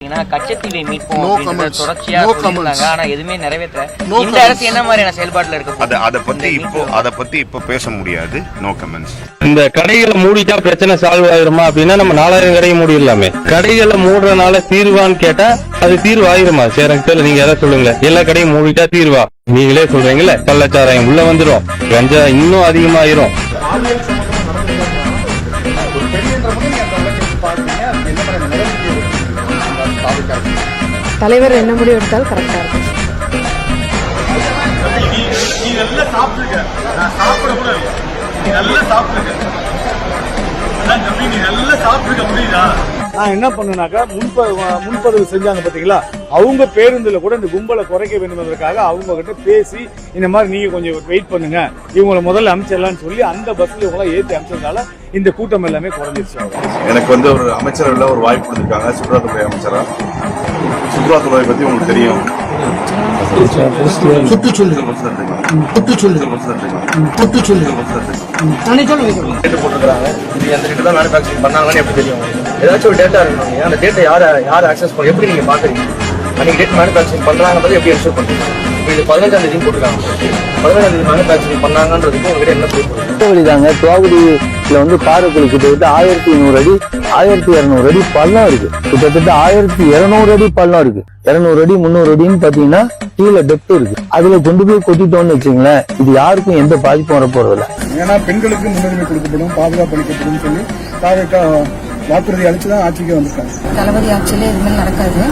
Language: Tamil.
பாத்தீங்கன்னா கச்சத்தீவை மீட்போம் அப்படின்றத தொடர்ச்சியா சொல்லியிருந்தாங்க. ஆனா எதுவுமே நிறைவேற்ற இந்த அரசு என்ன மாதிரியான செயல்பாட்டுல இருக்கு? அதை பத்தி இப்ப பேச முடியாது. No comments. இந்த கடைகளை மூடிட்டா பிரச்சனை சால்வ் ஆயிருமா அப்படின்னா நம்ம 4000 கடையை மூடிடலாமே. கடைகளை மூடுறதுனால தீர்வான்னு கேட்டா அது தீர்வு ஆயிருமா? சரி எனக்கு தெரியல, நீங்க எதாவது சொல்லுங்க. எல்லா கடையும் மூடிட்டா தீர்வா? நீங்களே சொல்றீங்கல்ல, கள்ளச்சாராயம் உள்ள வந்துடும், கஞ்சா இன்னும் அதிகமாயிரும். தலைவர் என்ன முடிவு எடுத்தாலும் கரெக்டா இருக்கும். நான் என்ன பண்ணனாக்கா முன்பதிவு செஞ்சாங்க பாத்தீங்களா, அவங்க பேருந்துல கூட இந்த கும்பலை குறைக்க வேண்டும் என்பதற்காக அவங்க கிட்ட பேசி இந்த மாதிரி நீங்க கொஞ்சம் வெயிட் பண்ணுங்க, இவங்களை முதல்ல அமைச்சிடலாம்னு சொல்லி அந்த பஸ்ல இவங்க ஏற்றி அமைச்சதுனால இந்த கூட்டம் எல்லாமே குறைஞ்சிருச்சு. எனக்கு ஒரு அமைச்சரவையில் ஒரு வாய்ப்பு கொடுத்துருக்காங்க, சுற்றுலாத்துறை அமைச்சரா. சுற்றுலாத்துறை பத்தி உங்களுக்கு தெரியும். ஏதாச்சும் ஒரு டேட்டா இருக்கணும். அந்த டேட்டா யார் ஆக்சஸ் பண்ண எப்படி நீங்க பாக்குறீங்க? அன்னைக்கு டேட் மேனுஃபேக்சரிங் பண்றாங்க எப்படி என்ஷூர் பண்றீங்க? இது 15ஆம் தேதி போட்டுருக்காங்க. 15ஆம் தேதி மேனுஃபேக்சரிங் பண்ணாங்கன்றதுக்கு உங்ககிட்ட என்ன ப்ரூஃப்? வழிதாங்க. தோவடியில பாறைக்குழி கிட்டத்தட்ட 1200 அடி 1200 அடி பள்ளம் இருக்கு. கிட்டத்தட்ட 1200 அடி பள்ளம் இருக்கு. 200 அடி 300 அடின்னு பாத்தீங்கன்னா கீழே டெப்த் இருக்கு. அதுல கொண்டு போய் கொட்டிட்டோம்னு வச்சுங்களேன், இது யாருக்கும் எந்த பாதிப்பும் வர போறதில்ல. ஏன்னா பெண்களுக்கு முன்னுரிமை கொடுக்கப்படும், பாதுகாப்பு அளிக்கப்படும் சொல்லி வாக்குறுதி அளிச்சுதான் ஆட்சிக்கு வந்திருக்காங்க. தளபதி ஆட்சியில இதுமாதிரி நடக்காது.